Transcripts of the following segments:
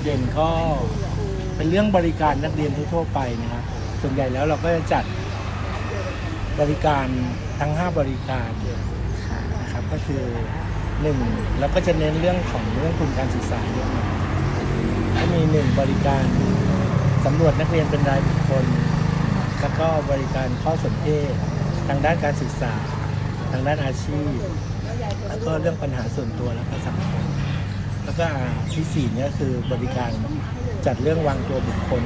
เด่นก็เป็นเรื่องบริการนักเรียนทั่วไปนะครับส่วนใหญ่แล้วเราก็จะจัดบริการทั้ง5บริการนะครับก็คือ1เราก็จะเน้นเรื่องของเรื่องทุนการศึกษาด้วยนะก็มี1บริการสำรวจนักเรียนเป็นรายบุคคลแล้วก็บริการข้อสนเทศทางด้านการศึกษาทางด้านอาชีพแล้วก็เรื่องปัญหาส่วนตัวและก็สังคมแล้วก็ที่4เนี่ยคือบริการจัดเรื่องวางตัวบุคคล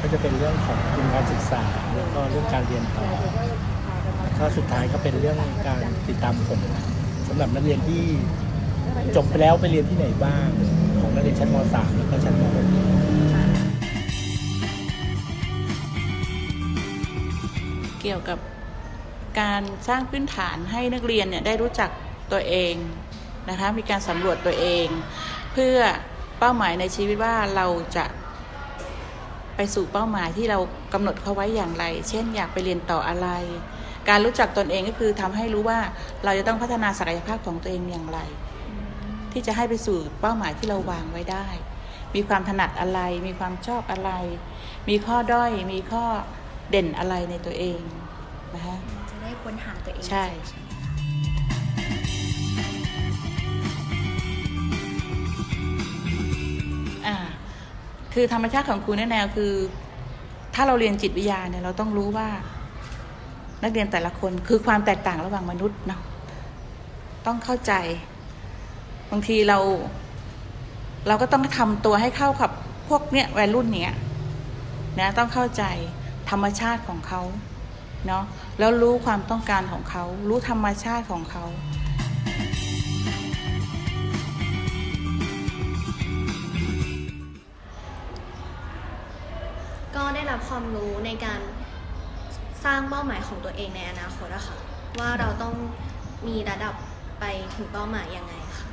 ก็จะเป็นเรื่องของทุนการศึกษาแล้วก็เรื่องการเรียนต่อแล้วก็สุดท้ายก็เป็นเรื่องการติดตามผลสำหรับนักเรียนที่จบไปแล้วไปเรียนที่ไหนบ้างของนักเรียนชั้นม.3 แล้วก็ชั้นม.6เกี่ยวกับการสร้างพื้นฐานให้นักเรียนเนี่ยได้รู้จักตัวเองนะคะมีการสำรวจตัวเองเพื่อเป้าหมายในชีวิตว่าเราจะไปสู่เป้าหมายที่เรากำหนดเขาไว้อย่างไรเช่นอยากไปเรียนต่ออะไรการรู้จักตนเองก็คือทำให้รู้ว่าเราจะต้องพัฒนาศักยภาพของตัวเองอย่างไรที่จะให้ไปสู่เป้าหมายที่เราวางไว้ได้มีความถนัดอะไรมีความชอบอะไรมีข้อด้อยมีข้อเด่นอะไรในตัวเองนะคะจะได้ค้นหาตัวเองใช่คือธรรมชาติของครูแนวคือถ้าเราเรียนจิตวิทยาเนี่ยเราต้องรู้ว่านักเรียนแต่ละคนคือความแตกต่างระหว่างมนุษย์เนาะต้องเข้าใจบางทีเราก็ต้องทำตัวให้เข้ากับพวกเนี้ยวัยรุ่นเนี้ยนะต้องเข้าใจธรรมชาติของเขาเนาะแล้วรู้ความต้องการของเขารู้ธรรมชาติของเขาก็ได้รับความรู้ในการสร้างเป้าหมายของตัวเองในอนาคตอะค่ะว่าเราต้องมีระดับไปถึงเป้าหมายยังไงค่ะ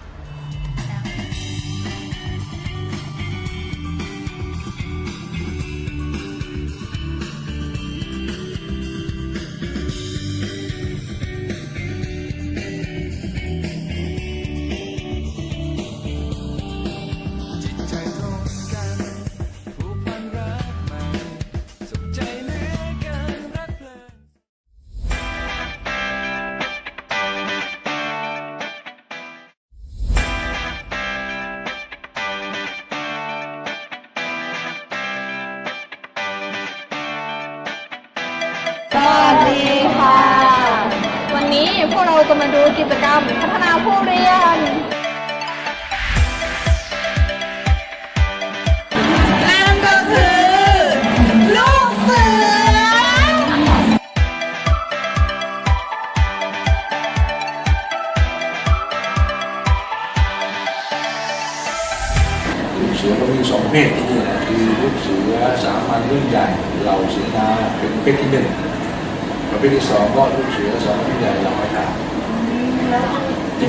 สวัสดีค่ะ วันนี้พวกเราจะมาดูกิจกรรมพัฒนาผู้เรียนนั่นก็คือลูกเสือลูกเสือก็มี2ประเภทที่นี่นะคือลูกเสือสามัญรุ่นใหญ่เหล่าเสนาเป็นประเภทที่1ประเภทที่2ก็ลูกเสือสามัญรุ่นใหญ่เหล่าอาจารย์จริ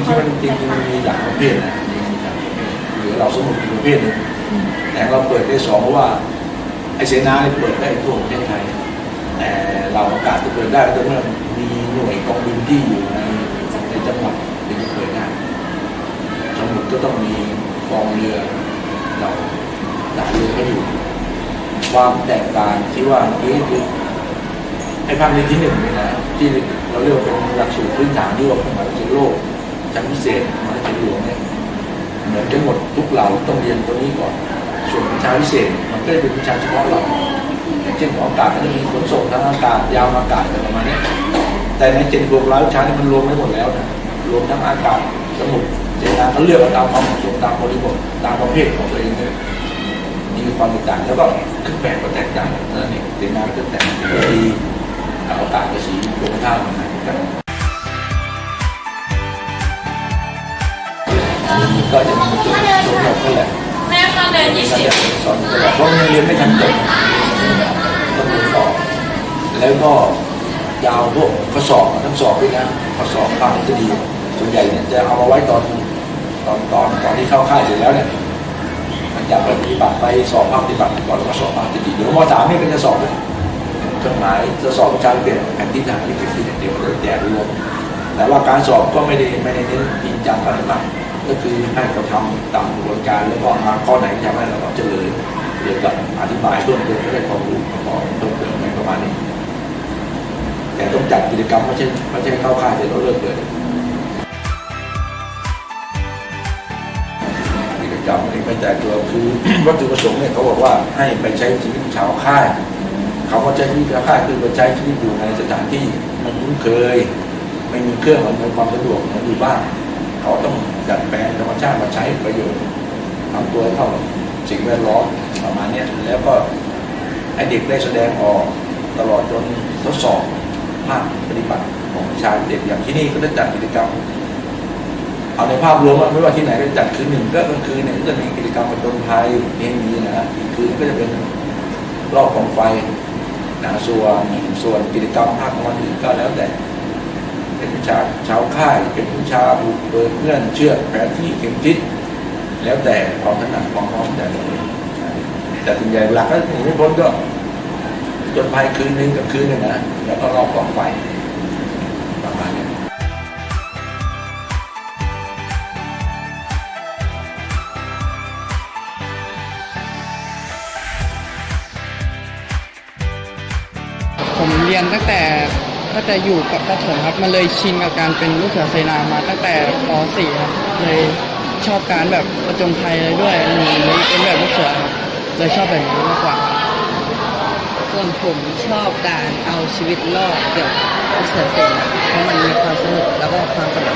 งๆมันมีหลายประเภทนะมีหลายประเภทเหลือเราสมุดประเภทนึงแต่เราเปิดได้2เพราะว่าไอเสนาเปิดได้ทั่วประเทศไทยแต่เราอากาศจะเปิดได้ก็เมื่อมีหน่วยกองบินที่อยู่ในจังหวัดถึงจะเปิดได้สมุดก็ต้องมีกองเรือเราด่าเรือก็อยู่ความแตกต่างที่ว่านี้คือไอ้ภาคเรียนที่1เนี่ยนะที่เราเรียกว่าเป็นหลักสูตรพื้นฐานที่ว่าของมหาวิทยาลัยโลกชั้นพิเศษมหาวิทยาลัยหลวงเนี่ยเหมือนกันหมดทุกเหล่าต้องเรียนตัวนี้ก่อนส่วนวิชาพิเศษมันก็จะเป็นวิชาเฉพาะเราอย่างเช่นของอากาศก็จะมีขนส่งทางอากาศยาวอากาศอะไรประมาณนี้แต่ใน7,600วิชานี่มันรวมไม่หมดแล้วนะรวมทั้งอากาศสมุดเจตนาเขาเลือกตามความเหมาะสมตามบริบทตามประเภทของตัวเองเนี่ยมีความแตกต่างแล้วก็ขึ้นแบบก็แตกต่างนั่นเองเจตนาก็แตกต่างดีอากาศกับสีตรงข้ามกันก็จะมีจุดสมมตินั่นแหละแม่ค่ะเดือน20สอนตลอดเพราะยังเรียนไม่ทันจบต้องเรียนต่อแล้วก็ยาวพวกข้อสอบทั้งสอบด้วยนะข้อสอบภาคทฤษฎีส่วนใหญ่เนี่ยจะเอามาไว้ตอนที่เข้าค่ายเสร็จแล้วเนี่ยมันจะปฏิบัติไปสอบภาคปฏิบัติก่อนแล้วก็สอบภาคทฤษฎีเดี๋ยวม.3 นี่ก็จะสอบเลยจดหมายจะสอบวิชาเปลี่ยนแผนที่ทางที่เป็นเดียวจะแจกรวมแต่ว่าการสอบก็ไม่ได้เน้นจริงจังอะไรมาก ก็คือให้เขาทำตามกระบวนการแล้วก็หาข้อไหนที่ทำให้เราเจริญเดี๋ยวกับอธิบายเพิ่มเติมก็ได้ความรู้ประกอบเพิ่มเติมในประมาณนี้แต่ต้องจัดกิจกรรมไม่ใช่เข้าค่ายเดี๋ยวเราเลิกเลยกิจกรรมนี้ไม่แต่ตัวคือ วัตถุประสงค์เนี่ยเขาบอกว่าให้ไปใช้ชีวิตชาวค่ายเขาก็ใช้ชีวิตชาวค่ายคือไปใช้ชีวิตอยู่ในสถานที่มันคุ้นเคยไม่มีเครื่องอำนวยความสะดวกเหมือนอยู่บ้านเขาต้องดัดแปลงธรรมชาติมาใช้ประโยชน์ทำตัวเข้าสิ่งแวดล้อมประมาณนี้แล้วก็ให้เด็กได้แสดงออกตลอดจนทดสอบภาคปฏิบัติของวิชาเด็กอย่างที่นี่ก็ได้จัดกิจกรรมเอาในภาพรวมว่าไม่ว่าที่ไหนได้จัดคืนหนึ่งก็กลางคืนเนี่ยก็จะมีกิจกรรมผจญภัยเองมีนะอีกคืนก็จะเป็นรอบกองไฟนะส่วนกิจกรรมภาคกลางวันอื่นก็แล้วแต่เป็นวิชาชาวค่ายเป็นวิชาบุกเบิกเงื่อนเชือกแผนที่เข็มทิศแล้วแต่ความถนัดความพร้อมแต่ละคนแต่ส่วนใหญ่หลักก็หนีไม่พ้นก็จนภายคืนนึงกับคืนนึงนะแล้วก็รอบกองไฟประมาณนี้ผมเรียนตั้งแต่อยู่กับประถมครับมันเลยชินกับการเป็นลูกเสือเสนามาตั้งแต่ป .4 ครับเลยชอบการแบบประจนภัยเลยด้วยเป็นแบบลูกเสือครับเลยชอบแบบนี้มากกว่าส่วนผมชอบการเอาชีวิตรอดเกี่ยวกับลูกเสือเสนาเพราะมันมีความสนุกแล้วก็ความสนุก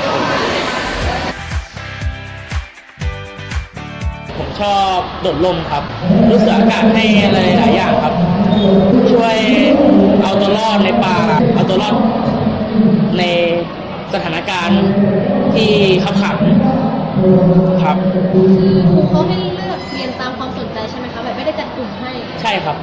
ผมชอบโดดร่มครับลูกเสืออากาศให้อะไรหลายอย่างครับช่วยเอาตัวรอดในป่าเอาตัวรอดในสถานการณ์ที่ขับขันครับ ครูเขาให้เลือกเรียนตามความสนใจใช่ไหมคะแบบไม่ได้จัดกลุ่มให้ใช่ครับ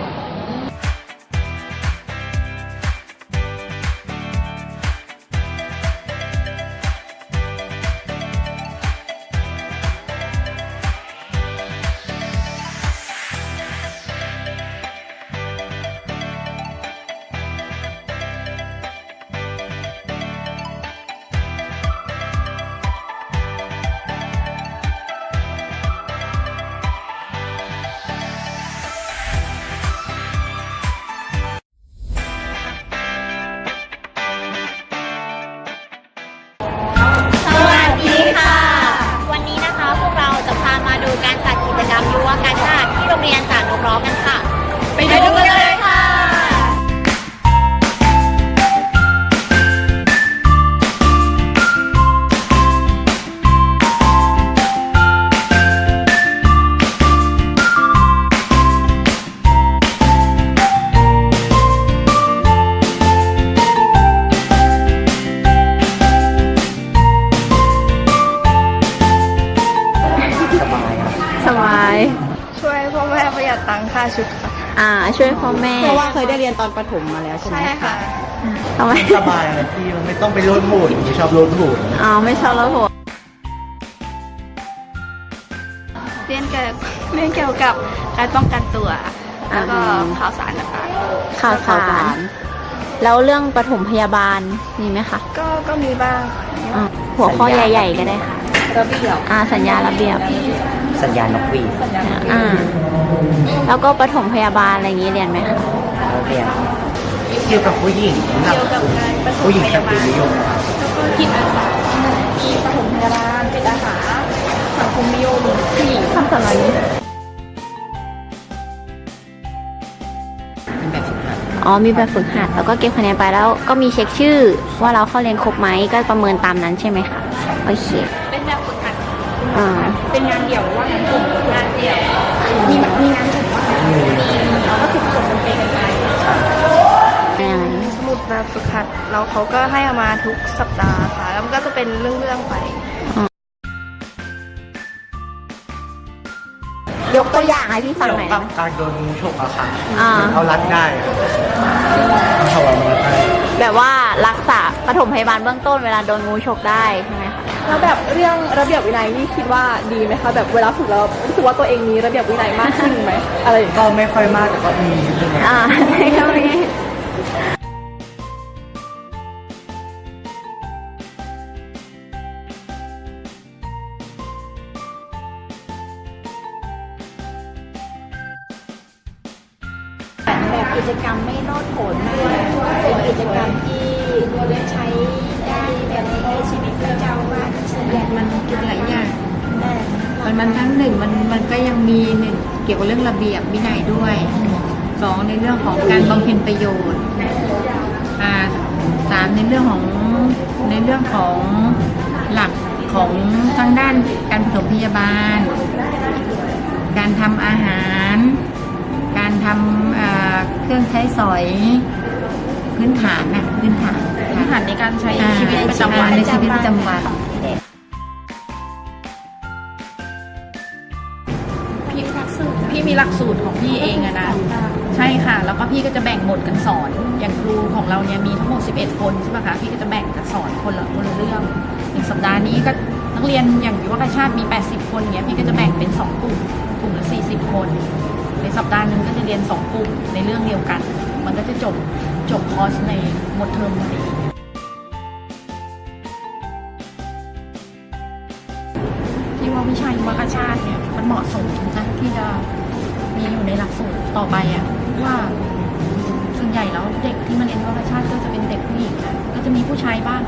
วันนี้นะคะพวกเราจะพามาดูการจัดกิจกรรมยุวกาชาติที่โรงเรียนสานนกร้องกันค่ะ ไปดูกันเลยค่ะสบาย ช่วยพ่อแม่ประหยัดตังค่าชุดค่ะ ช่วยพ่อแม่ เพราะว่าเคยได้เรียนตอนประถมมาแล้วใช่ไหมค่ะ ทำไม สบายนะพี่มันไม่ต้องไปโลดโผนไม่ชอบโลดโผน ไม่ชอบแล้วผม เรียนเกี่ยวกับการป้องกันตัว แล้วก็ข่าวสารต่าง ข่าวสารแล้วเรื่องปฐมพยาบาลมีไหมคะ ๆก็มีบ้าง หัวข้อใหญ่ๆก็ได้ค่ะ ระเบียบ สัญญาระเบียบ สัญญาณนกหวีด แล้วก็ปฐมพยาบาลอะไรอย่างนี้เรียนไหมคะ เรียนเกี่ยวกับผู้หญิงนะครับผู้หญิงสตรีนิยม แล้วก็จิตอาสามีปฐมพยาบาลจิตอาสาสังคมนิยมผู้หญิง ทำสำหรับนี้ เป็นแบบฝึกหัด มีแบบฝึกหัดแล้วก็เก็บคะแนนไปแล้วก็มีเช็คชื่อว่าเราเข้าเรียนครบไหมก็ประเมินตามนั้นใช่ไหมคะโอเค เป็นแบบฝึกหัด เป็นงานเดี่ยวว่างานกลุ่ม งานเดี่ยวมีงานกลุ่มว่าเราก็ฝึกฝนเป็นกันไปสมุดแบบฝึกหัดแล้วเขาก็ให้เอามาทุกสัปดาห์ค่ะแล้วมันก็จะเป็นเรื่องๆไป ยกตัวอย่างให้พี่ฟังหน่อย กั ได้ บ ไหม การโดนงูฉกอะค่ะ อ่า เขารัดได้เขาเอามาได้ แบบว่ารักษาปฐมพยาบาลเบื้องต้นเวลาโดนงูฉกได้ใช่ไหมคะ แล้วแบบเรื่องระเบียบวินัยนี่คิดว่าดีไหมคะแบบเวลาฝึกแล้วรู้สึกว่าตัวเองมีระเบียบวินัยมากขึ้นไหมอะไรอย่างเงี้ย ก็ไม่ค่อยมากแต่ก็มีนิดนึง ใช่ก็มี แบบกิจกรรมไม่โลดโผนด้วยเป็นกิจกรรมที่ใช้ได้แบบในชีวิตประจำวันเช่นมันกินหลายอย่างมันทั้งหนึ่งมันก็ยังมีหนึ่งเกี่ยวกับเรื่องระเบียบวินัยด้วยสองในเรื่องของการบำเพ็ญประโยชน์สามในเรื่องของหลักของทางด้านการปฐมพยาบาลการทำอาหารการทำเครื่องใช้สอยพื้นฐานในการใช้ชีวิตประจำวันในชีวิตประจำวันพี่มีหลักสูตรของพี่เองอะนะใช่ค่ะแล้วก็พี่ก็จะแบ่งหมดกันสอนอย่างครูของเราเนี่ยมีทั้งหมด11คนใช่ไหมคะพี่ก็จะแบ่งกันสอนคนละเรื่อง1สัปดาห์นี้ก็นักเรียนอย่างยุวกชาติมี80คนเนี้ยพี่ก็จะแบ่งเป็น2กลุ่มละ40คนในสัปดาห์นึงก็จะเรียน2กลุ่มในเรื่องเดียวกันมันก็จะจบคอร์สในหมดเทอมพอดีพี่ว่าวิชายุวกชาติเนี่ยมันเหมาะสมนะที่จะมีอยู่ในหลักสูตรต่อไปอ่ะว่าส่วนใหญ่แล้วเด็กที่มาเรียนยุวกชาติก็จะเป็นเด็กผู้หญิงนะก็จะมีผู้ชายบ้าง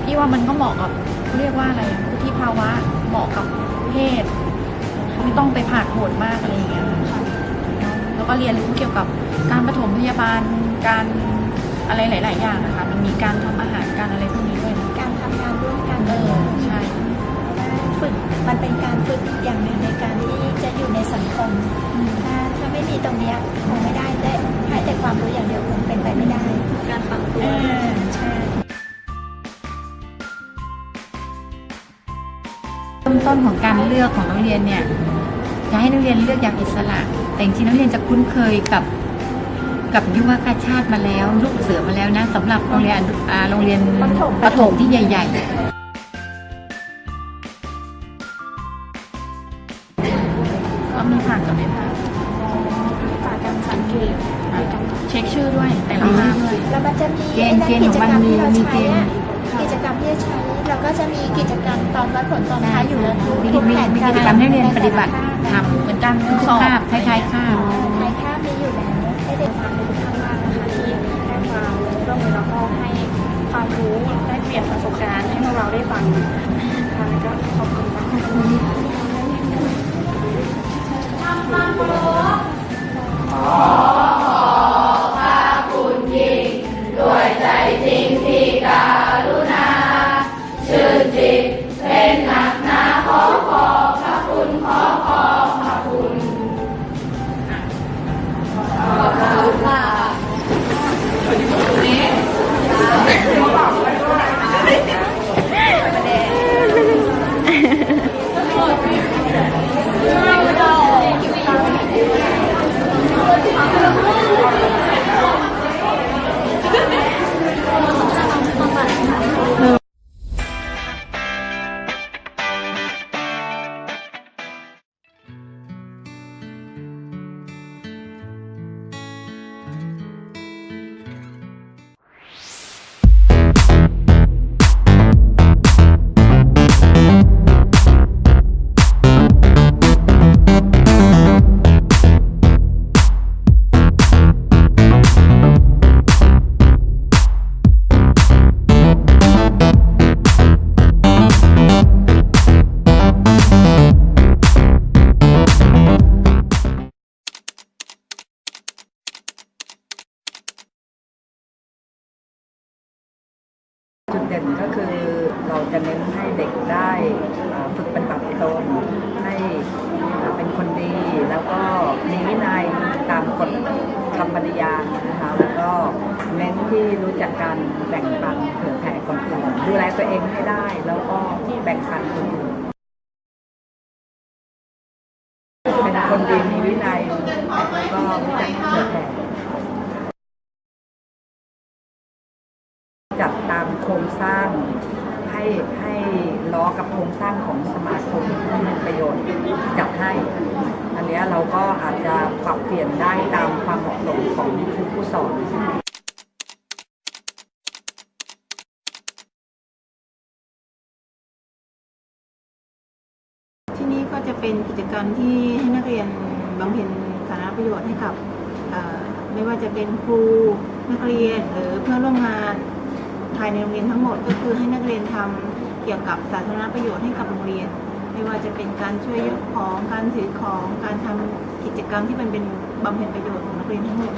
พี่ว่ามันก็เหมาะกับเรียกว่าอะไรวุฒิภาวะเหมาะกับเพศไม่ต้องไปผ่าโผนมากอะไรอย่างเงี้ยแล้วก็เรียนรู้เกี่ยวกับการปฐมพยาบาลการอะไรหลายๆอย่างนะคะมันมีการทำอาหารการอะไรพวกนี้ด้วยนะการทำงานร่วมกันใช่ฝึกมันเป็นการฝึกอย่างหนึ่งในการที่จะอยู่ในสังคมถ้าไม่มีตรงนี้คงไม่ได้ให้แต่ความรู้อย่างเดียวคงเป็นไปไม่ได้การปรับตัวใช่เริ่มต้นของการเลือกของนักเรียนเนี่ยจะให้นักเรียนเลือกอย่างอิสระแต่จริงๆนักเรียนจะคุ้นเคยกับยุวกชาติมาแล้วลูกเสือมาแล้วนะสำหรับโรงเรียนประถมที่ใหญ่ๆก็มีผ่านกับไม่ผ่านการสังเกตเช็คชื่อด้วยแต่ละภาพด้วยแล้วมันจะมีเกณฑ์ของมันมีเกณฑ์กิจกรรมที่จะใช้แล้วก็จะมีกิจกรรมตอนวัดผลตอนท้ายอยู่แล้วมีกิจกรรมให้เรียนปฏิบัติทำเหมือนกันสอบคล้ายๆข้าวมีอยู่แล้วให้เด็กฟังในทุกครั้งมากนะคะที่ให้ความร่วมมือแล้วก็ให้ความรู้ได้เปลี่ยนประสบการณ์ให้พวกเราได้ฟังค่ะก็ขอบคุณมากทำความเคารพขอพระคุณยิ่งด้วยใจจริงที่การุณาชื่นจิตเป็นหนักหนาขอพระคุณขอพระคุณขอบคุณค่ะจุดเด่นก็คือเราจะเน้นให้เด็กได้ฝึกปฏิบัติตนให้เป็นคนดีแล้วก็มีวินัยตามกฎคำปฏิญาณนะคะแล้วก็เน้นที่รู้จักการแบ่งปันเผื่อแผ่คนอื่นดูแลตัวเองให้ได้แล้วก็แบ่งปันคนอื่นเป็นคนดีมีวินัยแล้วก็รู้จักเผื่อแผ่จัดตามโครงสร้างให้ล้อกับโครงสร้างของสมาคมที่มีประโยชน์จัดให้อันนี้เราก็อาจจะปรับเปลี่ยนได้ตามความเหมาะสมของผู้สอนที่นี่ก็จะเป็นกิจกรรมที่ให้นักเรียนบำเพ็ญสาธารณประโยชน์ให้กับ ไม่ว่าจะเป็นครูนักเรียนหรือเพื่อนร่วมงานภายในโรงเรียนทั้งหมดก็คือให้นักเรียนทำเกี่ยวกับสาธารณประโยชน์ให้กับโรงเรียน ไม่ว่าจะเป็นการช่วยยกของการถือของการทำกิจกรรมที่มันเป็นบำเพ็ญประโยชน์ของนักเรียนทั้งหมด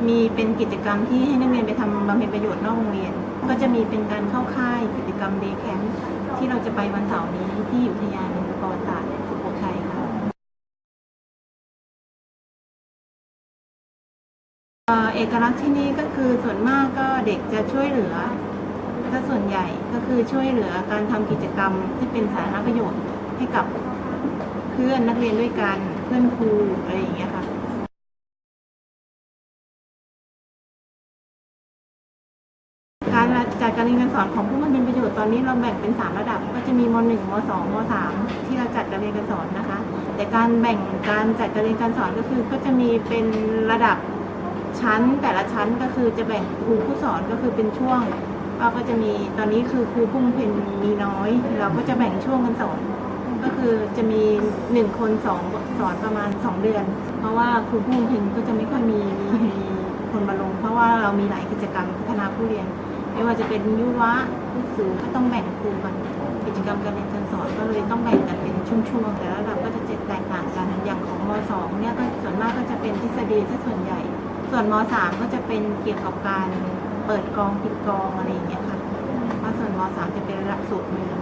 มีเป็นกิจกรรมที่ให้นักเรียนไปทำบำเพ็ญประโยชน์นอกโรงเรียนก็จะมีเป็นการเข้าค่ายกิจกรรมเดย์แคมป์ที่เราจะไปวันเสาร์นี้ที่อุทยานประวัติศาสตร์สุโขทัยค่ะเอกลักษณ์ที่นี่ก็คือส่วนมากก็เด็กจะช่วยเหลือถ้าส่วนใหญ่ก็คือช่วยเหลือการทำกิจกรรมที่เป็นสาธารณประโยชน์ให้กับเพื่อนนักเรียนด้วยกันเพื่อนครูอะไรอย่างเงี้ยค่ะการจัดการเรียนการสอนของผู้บำเพ็ญประโยชน์ตอนนี้เราแบ่งเป็น3ระดับก็จะมีม.1 ม.2 ม.3 ที่เราจัดการเรียนการสอนนะคะแต่การแบ่งการจัดการเรียนการสอนก็คือก็จะมีเป็นระดับชั้นแต่ละชั้นก็คือจะแบ่งครูผู้สอนก็คือเป็นช่วงก็จะมีตอนนี้คือครูผู้บำเพ็ญมีน้อยเราก็จะแบ่งช่วงกันสอนก็คือจะมี1คนสอนประมาณ2 เดือนเพราะว่าครูผู้บำเพ็ญก็จะไม่ค่อยมีคนมาลงเพราะว่าเรามีหลายกิจกรรมพัฒนาผู้เรียนไม่ว่าจะเป็นยุวะลูกสื่อก็ต้องแบ่งครูกันกิจกรรมการเรียนการสอนก็เลยต้องแบ่งกันเป็นช่วงๆแต่ละระดับก็จะแตกต่างกันอย่างของม.2 เนี่ยก็ส่วนมากก็จะเป็นทฤษฎีซะส่วนใหญ่ส่วนม.3 ก็จะเป็นเกี่ยวกับการเปิดกองปิดกองอะไรอย่างเงี้ยค่ะเพราะส่วนม.3 จะเป็นหลักสูตรเมือง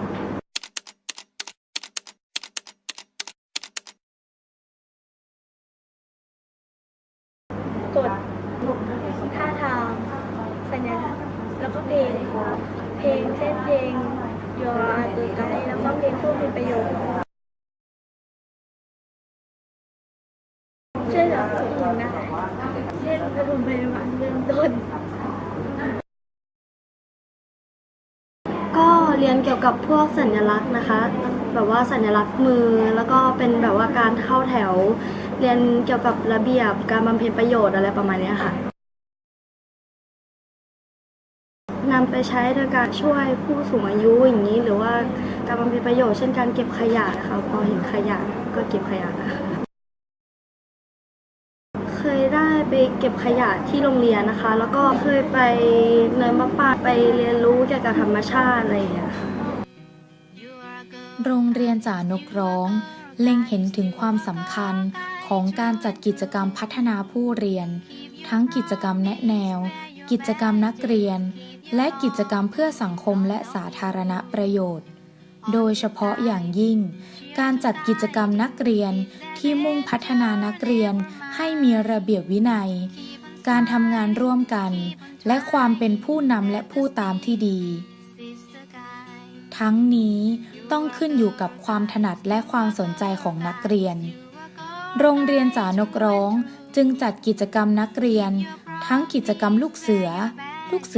กฎท่าทางสัญลักษณ์แล้วก็เพลงเช่นเพลงยออาตุไกแล้วก็เพลงผู้เป็นประโยชน์ช่วยเหลือผู้อื่นได้เช่นปฐมพยาบาลเบื้องต้นก็เรียนเกี่ยวกับพวกสัญลักษณ์นะคะแบบว่าสัญลักษณ์มือแล้วก็เป็นแบบว่าการเข้าแถวเรียนเกี่ยวกับระเบียบการบำเพ็ญประโยชน์อะไรประมาณนี้ค่ะนำไปใช้ในการช่วยผู้สูงอายุอย่างนี้หรือว่าการบำเพ็ญประโยชน์เช่นการเก็บขยะนะคะพอเห็นขยะก็เก็บขยะนะคะเคยได้ไปเก็บขยะที่โรงเรียนนะคะแล้วก็เคยไปเนินมะปรางไปเรียนรู้เกี่ยวกับธรรมชาติอะไรอย่างเงี้ยค่ะโรงเรียนจ่านกร้องเล็งเห็นถึงความสำคัญของการจัดกิจกรรมพัฒนาผู้เรียนทั้งกิจกรรมแนะแนวกิจกรรมนักเรียนและกิจกรรมเพื่อสังคมและสาธารณประโยชน์โดยเฉพาะอย่างยิ่งการจัดกิจกรรมนักเรียนที่มุ่งพัฒนานักเรียนให้มีระเบียบวินัยการทำงานร่วมกันและความเป็นผู้นำและผู้ตามที่ดีทั้งนี้ต้องขึ้นอยู่กับความถนัดและความสนใจของนักเรียนโรงเรียนจ่านกร้องจึงจัดกิจกรรมนักเรียนทั้งกิจกรรมลูกเสื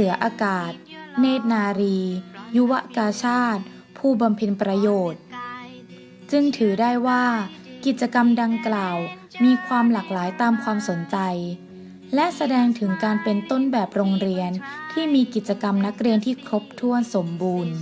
ออากาศเนตรนารียุวกาชาติผู้บำเพ็ญประโยชน์จึงถือได้ว่ากิจกรรมดังกล่าวมีความหลากหลายตามความสนใจและแสดงถึงการเป็นต้นแบบโรงเรียนที่มีกิจกรรมนักเรียนที่ครบถ้วนสมบูรณ์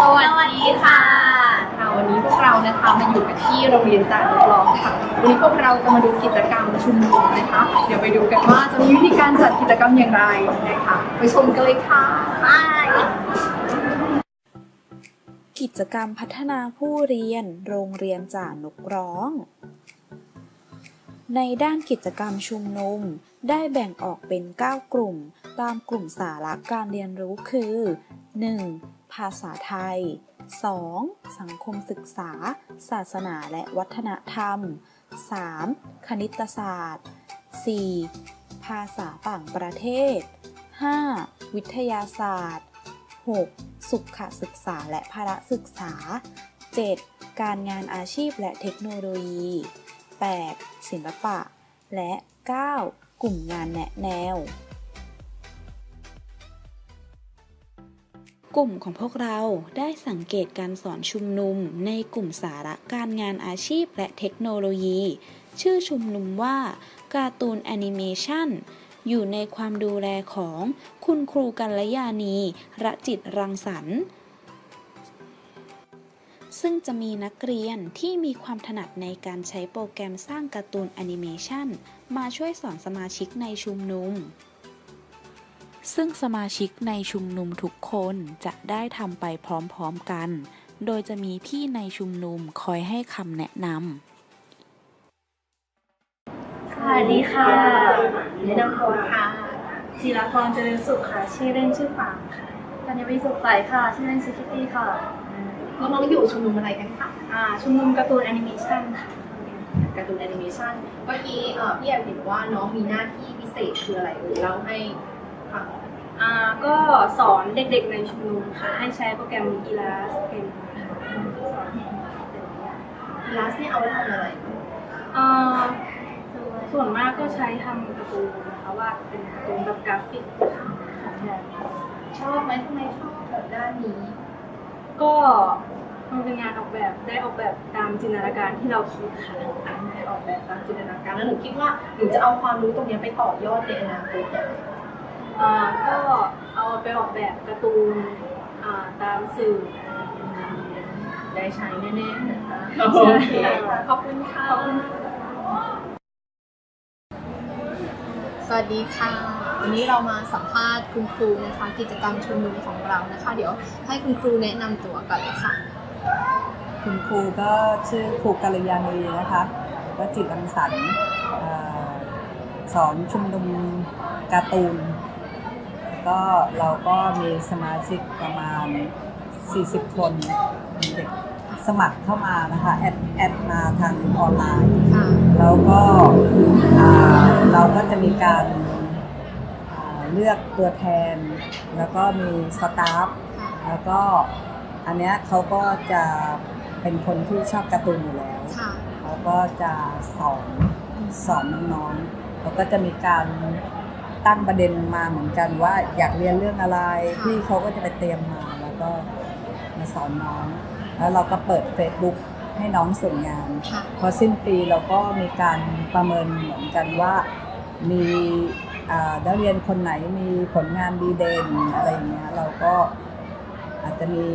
สวัสดีค่ะวันนี้พวกเรานะคะมาอยู่กันที่โรงเรียนจ่านกร้องค่ะวันนี้พวกเราจะมาดูกิจกรรมชุมนุมนะคะเดี๋ยวไปดูกันว่าจะมีวิธีการจัดกิจกรรมอย่างไรนะคะไปชมกันเลยค่ะกิจกรรมพัฒนาผู้เรียนโรงเรียนจ่านกร้องในด้านกิจกรรมชุมนุมได้แบ่งออกเป็น9กลุ่มตามกลุ่มสาระการเรียนรู้คือ 1. ภาษาไทย 2. สังคมศึกษาศาสนาและวัฒนธรรม 3. คณิตศาสตร์ 4. ภาษาต่างประเทศ 5. วิทยาศาสตร์ 6. สุขศึกษาและพละศึกษา 7. การงานอาชีพและเทคโนโลยี 8. ศิลปะและ 9. กลุ่มงานแนะแนว กลุ่มของพวกเราได้สังเกตการสอนชุมนุมในกลุ่มสาระการงานอาชีพและเทคโนโลยี ชื่อชุมนุมว่าการ์ตูนแอนิเมชันอยู่ในความดูแลของคุณครูกัลยาณีระจิตรังสรรค์ซึ่งจะมีนักเรียนที่มีความถนัดในการใช้โปรแกรมสร้างการ์ตูนแอนิเมชันมาช่วยสอนสมาชิกในชุมนุมซึ่งสมาชิกในชุมนุมทุกคนจะได้ทำไปพร้อมๆกัน โดยจะมีพี่ในชุมนุมคอยให้คำแนะนำ สวัสดีค่ะ แนะนำตัวค่ะ จิรพรเจริญสุขค่ะ ชื่อเล่นชื่อฟางค่ะธัญวีสุขใสค่ะ ชื่อเล่นชื่อคิตตี้ค่ะ น้องๆอยู่ชุมนุมอะไรกันคะ ชุมนุมการ์ตูนแอนิเมชันค่ะ การ์ตูนแอนิเมชันเมื่อกี้พี่แอบเห็นว่าน้องมีหน้าที่พิเศษคืออะไรเล่าให้ฟัง ก็สอนเด็กๆในชุมนุมค่ะ ให้ใช้โปรแกรมอีลาสเป็นอีลาสเนี่ยเอาไว้ทำอะไร ส่วนมากก็ใช้ทำการ์ตูนนะคะว่าเป็นการ์ตูนแบบกราฟิกของแบบ ชอบไหมทำไมชอบแบบด้านนี้ ก็มันเป็นงานออกแบบได้ออกแบบตามจินตนาการที่เราคิดค่ะ ออกแบบตามจินตนาการแล้วหนูคิดว่าหนูจะเอาความรู้ตรงนี้ไปต่อยอดในอนาคตเนี่ย ก็เอาไปออกแบบการ์ตูนตามสื่อ ได้ใช้แน่ๆนะคะ โอเค ขอบคุณค่ะ สวัสดีค่ะ วันนี้เรามาสัมภาษณ์คุณครูนะคะกิจกรรมชุมนุมของเรานะคะ เดี๋ยวให้คุณครูแนะนำตัวก่อนเลยค่ะ คุณครูก็ชื่อครูกัลยาณีนะคะวจิตรังสรรค์สอนชุมนุมการ์ตูนก็เราก็มีสมาชิกประมาณ40 คนเด็กสมัครเข้ามานะคะแอดมาทางออนไลน์แล้วก็เราก็จะมีการเลือกตัวแทนแล้วก็มีสตาฟแล้วก็อันเนี้ยเขาก็จะเป็นคนที่ชอบการ์ตูนอยู่แล้วเขาก็จะสอนน้องๆแล้วก็จะมีการตั้งประเด็นมาเหมือนกันว่าอยากเรียนเรื่องอะไรพี่เขาก็จะไปเตรียมมาแล้วก็มาสอนน้องแล้วเราก็เปิด Facebook ให้น้องส่งงานพอสิ้นปีเราก็มีการประเมินเหมือนกันว่ามีนักเรียนคนไหนมีผลงานดีเด่นอะไรอย่างเงี้ยเราก็อาจจะมี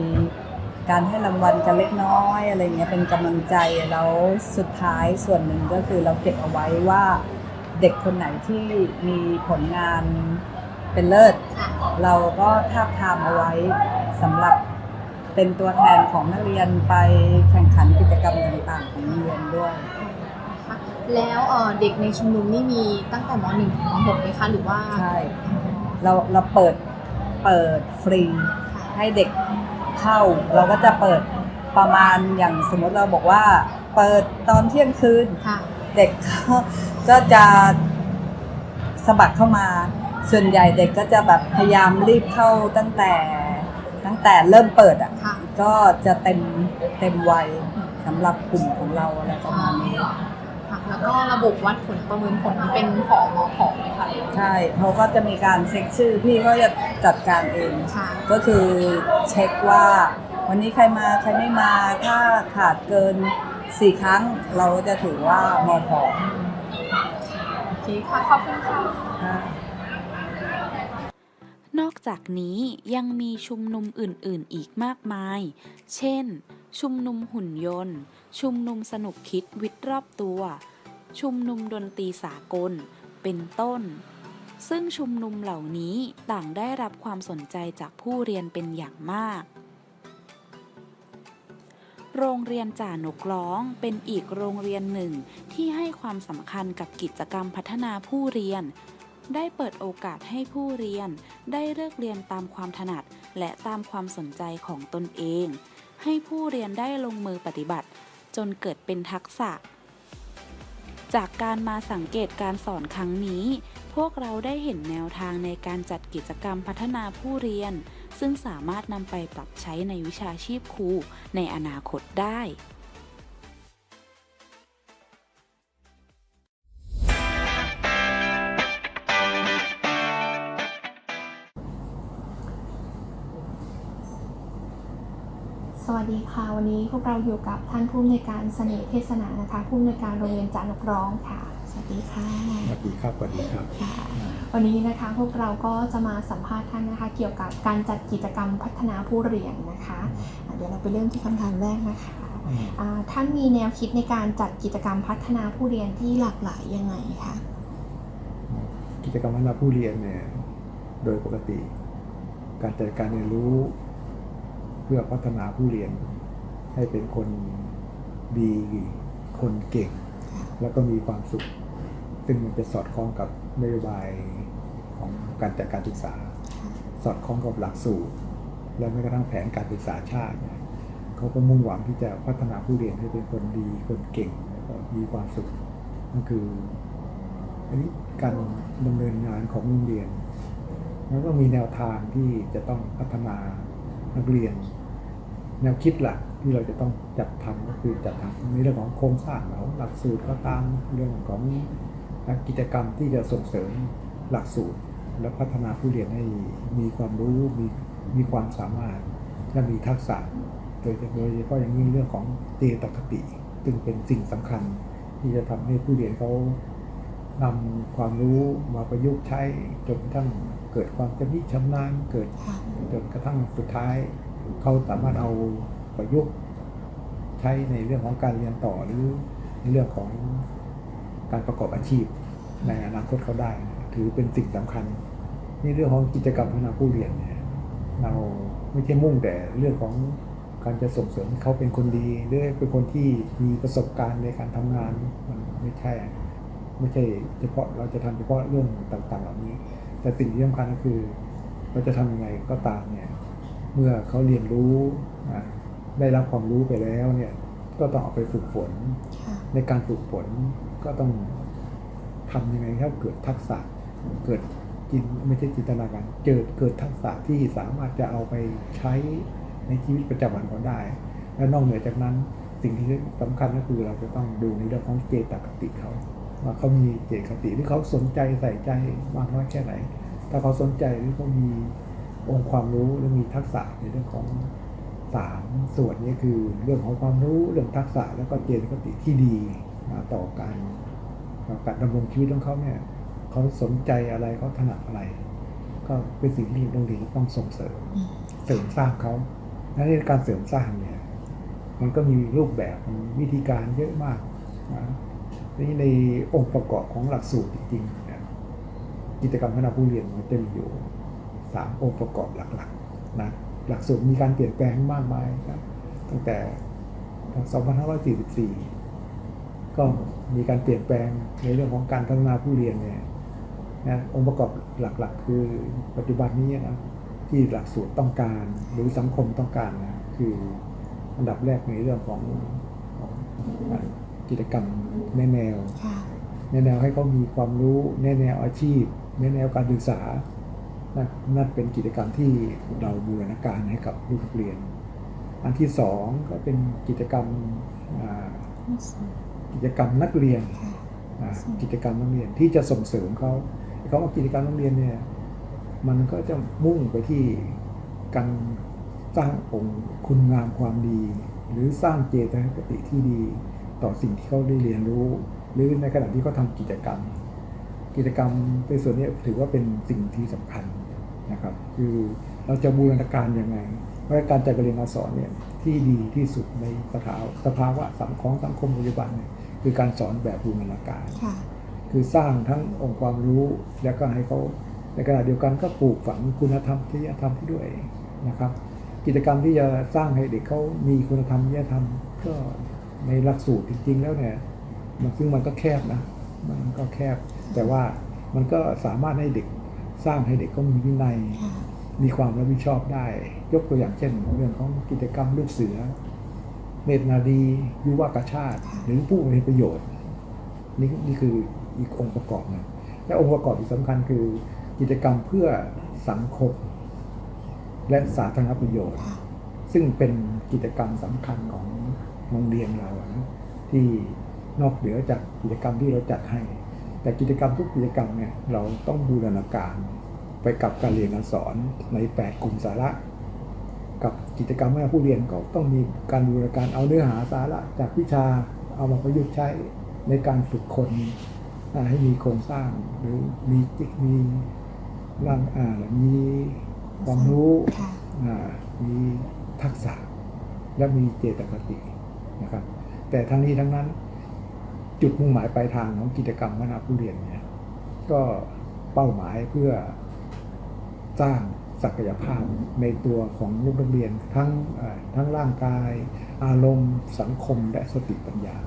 การให้รางวัลกันเล็กน้อยอะไรเงี้ยเป็นกำลังใจแล้วสุดท้ายส่วนหนึ่งก็คือเราเก็บเอาไว้ว่าเด็กคนไหนที่มีผลงานเป็นเลิศเราก็ทาบทามเอาไว้สำหรับเป็นตัวแทนของนักเรียนไปแข่งขันกิจกรรมต่างๆของโรงเรียนด้วย แล้วเด็กในชุมนุมนี่มีตั้งแต่ม .1 ถึงม .6 ไหมคะหรือว่าใช่เราเปิดฟรีให้เด็กเข้าเราก็จะเปิดประมาณอย่างสมมติเราบอกว่าเปิดตอนเที่ยงคืนเด็กก็จะสมัครเข้ามาส่วนใหญ่เด็กก็จะแบบพยายามรีบเข้าตั้งแต่เริ่มเปิดก็จะเต็มวัยสำหรับกลุ่มของเราอะไรประมาณนี้แล้วก็ระบบวัดผลประเมินผลเป็นของมข.ไหมคะใช่เขาก็จะมีการเช็คชื่อพี่เขาจะจัดการเองก็คือเช็คว่าวันนี้ใครมาใครไม่มาถ้าขาดเกิน4 ครั้งเราจะถือว่ามข.โอเคค่ะขอบคุณค่ะนอกจากนี้ยังมีชุมนุมอื่นๆอีกมากมาย เช่น ชุมนุมหุ่นยนต์ ชุมนุมสนุกคิดวิทย์รอบตัว ชุมนุมดนตรีสากล เป็นต้น ซึ่งชุมนุมเหล่านี้ต่างได้รับความสนใจจากผู้เรียนเป็นอย่างมาก โรงเรียนจ่านกร้องเป็นอีกโรงเรียนหนึ่งที่ให้ความสำคัญกับกิจกรรมพัฒนาผู้เรียน ได้เปิดโอกาสให้ผู้เรียนได้เลือกเรียนตามความถนัดและตามความสนใจของตนเอง ให้ผู้เรียนได้ลงมือปฏิบัติจนเกิดเป็นทักษะ จากการมาสังเกตการสอนครั้งนี้ พวกเราได้เห็นแนวทางในการจัดกิจกรรมพัฒนาผู้เรียน ซึ่งสามารถนำไปปรับใช้ในวิชาชีพครูในอนาคตได้ สวัสดีค่ะวันนี้พวกเราอยู่กับท่านผู้อำนวยการเสน่ห์เทศนานะคะผู้อำนวยการโรงเรียนจานกร้องค่ะสวัสดีค่ะ สวัสดีครับสวัสดีครับ ค่ะวันนี้นะคะพวกเราก็จะมาสัมภาษณ์ท่านนะคะเกี่ยวกับการจัดกิจกรรมพัฒนาผู้เรียนนะคะเดี๋ยวเราไปเริ่มที่คำถามแรกนะคะท่านมีแนวคิดในการจัดกิจกรรมพัฒนาผู้เรียนที่หลากหลายยังไงคะกิจกรรมพัฒนาผู้เรียนเนี่ยโดยปกติการจัดการเรียนรู้เพื่อพัฒนาผู้เรียนให้เป็นคนดีคนเก่งแล้วก็มีความสุขซึ่งมันจะสอดคล้องกับนโยบายของการจัดการศึกษาสอดคล้องกับหลักสูตรและแม้กระทั่งแผนการศึกษาชาติเขาก็มุ่งหวังที่จะพัฒนาผู้เรียนให้เป็นคนดีคนเก่งแล้วก็มีความสุขนั่นคืออันนี้การดำเนินงานของโรงเรียนแล้วก็มีแนวทางที่จะต้องพัฒนานักเรียนแนวคิดหลักที่เราจะต้องจัดทำก็คือจัดทำในเรื่องของโครงสร้างหลักสูตรก็ตามเรื่องของกิจกรรมที่จะส่งเสริมหลักสูตรและพัฒนาผู้เรียนให้มีความรู้มีความสามารถและมีทักษะโดยเฉพาะอย่างยิ่งเรื่องของเจตคติซึ่งเป็นสิ่งสำคัญที่จะทำให้ผู้เรียนเขานำความรู้มาประยุกต์ใช้จนกระทั่งเกิดความชำนาญเกิดจนกระทั่งสุดท้ายเขาสามารถเอาประยุกต์ใช้ในเรื่องของการเรียนต่อหรือในเรื่องของการประกอบอาชีพในอนาคตเขาได้ถือเป็นสิ่งสำคัญในเรื่องของกิจกรรมพัฒนาผู้เรียนเนี่ยเราไม่ใช่มุ่งแต่เรื่องของการจะส่งเสริมเขาเป็นคนดีหรือเป็นคนที่มีประสบการณ์ในการทำงานมันไม่ใช่เฉพาะเราจะทำเฉพาะเรื่องต่างๆเหล่านี้แต่สิ่งที่สำคัญก็คือเราจะทำยังไงก็ตามเนี่ยเมื่อเขาเรียนรู้ได้รับความรู้ไปแล้วเนี่ยก็ต้องเอาไปฝึกฝนในการฝึกฝนก็ต้องทำยังไงให้เกิดทักษะเกิดไม่ใช่จินตนาการเกิดทักษะที่สามารถจะเอาไปใช้ในชีวิตประจำวันเขาได้และนอกเหนือจากนั้นสิ่งที่สำคัญก็คือเราจะต้องดูในเรื่องของเจตคติเขาว่าเขามีเจตคติหรือเขาสนใจใส่ใจมากน้อยแค่ไหนถ้าเขาสนใจหรือเขามีองค์ความรู้หรือมีทักษะในเรื่องของ3ส่วนนี้คือเรื่องของความรู้เรื่องทักษะแล้วก็เจตคติที่ดีต่อการดำรงชีวิตของเขาเนี่ยเขาสนใจอะไรเขาถนัดอะไรก็เป็นสิ่งที่โรงเรียนต้องส่งเสริมสร้างเขาและในการเสริมสร้างเนี่ยมันก็มีรูปแบบวิธีการเยอะมากนี่ในองค์ประกอบของหลักสูตรจริงๆกิจกรรมพัฒนาผู้เรียนมันจะมีอยู่3องค์ประกอบหลักๆนะหลักสูตรมีการเปลี่ยนแปลงมากมายครับตั้งแต่ 2544 ก็มีการเปลี่ยนแปลงในเรื่องของการพัฒนาผู้เรียนเนี่ยนะองค์ประกอบหลักๆคือปัจจุบันนี้นะที่หลักสูตรต้องการหรือสังคมต้องการนะคืออันดับแรกในเรื่องของกิจกรรมแนวให้เขามีความรู้แนวอาชีพแนวการศึกษานั่นเป็นกิจกรรมที่เราบูรณาการให้กับลูกนักเรียนอันที่2ก็เป็นกิจกรรมนักเรียนกิจกรรมนักเรียนที่จะส่งเสริมเขาว่ากิจกรรมนักเรียนเนี่ยมันก็จะมุ่งไปที่การสร้างองค์คุณงามความดีหรือสร้างเจตคติที่ดีต่อสิ่งที่เขาได้เรียนรู้หรือในขณะที่เขาทำกิจกรรมในส่วนนี้ถือว่าเป็นสิ่งที่สำคัญนะครับคือเราจะบูรณาการยังไงเพราะการจัดการเรียนการสอนเนี่ยที่ดีที่สุดในสภาวะสังคมปัจจุบันเนี่ยคือการสอนแบบบูรณาการคือสร้างทั้งองค์ความรู้แล้วก็ให้เขาในขณะเดียวกันก็ปลูกฝังคุณธรรมจริยธรรมที่ด้วยนะครับกิจกรรมที่จะสร้างให้เด็กเขามีคุณธรรมจริยธรรมก็ในหลักสูตรจริงๆแล้วเนี่ยซึ่งมันก็แคบนะมันก็แคบแต่ว่ามันก็สามารถให้เด็กสร้างให้เด็กเขามีวินัยมีความรับผิดชอบได้ยกตัวอย่างเช่นเรื่องของกิจกรรมลูกเสือเนตรนารียุวกชาติหรือผู้มีประโยชน์นี่คืออีกองค์ประกอบนึงและองค์ประกอบที่สำคัญคือกิจกรรมเพื่อสังคมและสาธารณประโยชน์ซึ่งเป็นกิจกรรมสำคัญของโรงเรียนเราที่นอกเหนือจากกิจกรรมที่เราจัดให้แต่กิจกรรมทุกกิจกรรมเนี่ยเราต้องบูรณาการไปกับการเรียนการสอนใน8กลุ่มสาระ กับกิจกรรมพัฒนาผู้เรียนก็ต้องมีการบูรณาการเอาเนื้อหาสาระจากวิชาเอามาประยุกต์ใช้ในการฝึกคนให้มีโครงสร้างหรือมีร่างมีความรู้มีทักษะและมีเจตคตินะครับแต่ทั้งนี้ทั้งนั้นจุดมุ่งหมายปลายทางของกิจกรรมพัฒนาผู้เรียนเนี่ยก็เป้าหมายเพื่อสร้างศักยภาพในตัวของลูกนักเรียนทั้งร่างกายอารมณ์สังคมและสติปัญญา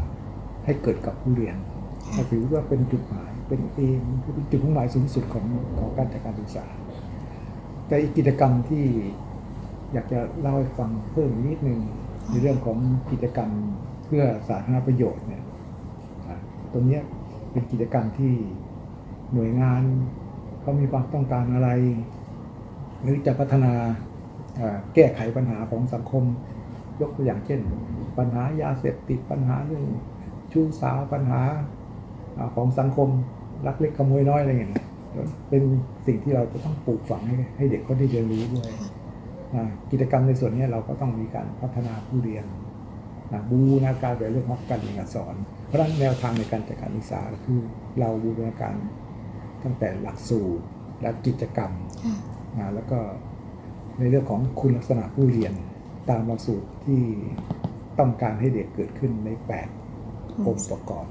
ให้เกิดกับผู้เรียนถือว่าเป็นจุดหมายเป็นจุดมุ่งหมายสูงสุดของการจัดการศึกษาแต่อีกกิจกรรมที่อยากจะเล่าให้ฟังเพิ่มนิดนึงในเรื่องของกิจกรรมเพื่อสาธารณประโยชน์เนี่ยตรงนี้เป็นกิจกรรมที่หน่วยงานเขามีความต้องการอะไรหรือจะพัฒนาแก้ไขปัญหาของสังคมยกตัวอย่างเช่นปัญหายาเสพติดปัญหาเรื่องชู้สาวปัญหาของสังคมลักเล็กขโมยน้อยอะไรอย่างเงี้ยเป็นสิ่งที่เราจะต้องปลูกฝังให้เด็กเขาได้เรียนรู้ด้วยกิจกรรมในส่วนนี้เราก็ต้องมีการพัฒนาผู้เรียนบูรณาการเรื่องของการเรียนการสอนเพราะฉะนั้นแนวทางในการจัดการศึกษาคือเราบูรณาการตั้งแต่หลักสูตรและกิจกรรมแล้วก็ในเรื่องของคุณลักษณะผู้เรียนตามหลักสูตรที่ต้องการให้เด็กเกิดขึ้นใน8องค์ประกอบ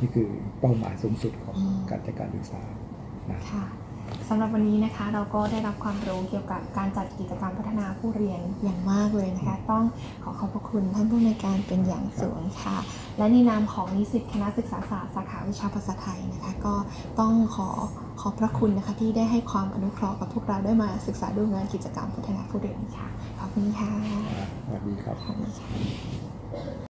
นี่คือเป้าหมายสูงสุดของการจัดการศึกษาค่ะสำหรับวันนี้นะคะเราก็ได้รับความรู้เกี่ยวกับการจัดกิจกรรมพัฒนาผู้เรียนอย่างมากเลยนะคะต้องขอบพระคุณท่านผู้อำนวยการเป็นอย่างสูงค่ะและในนามของนิสิตคณะศึกษาศาสตร์สาขาวิชาภาษาไทยนะคะก็ต้องขอบพระคุณนะคะที่ได้ให้ความอนุเคราะห์กับพวกเราได้มาศึกษาดูงานกิจกรรมพัฒนาผู้เรียนค่ะขอบคุณค่ะ สวัสดีครับ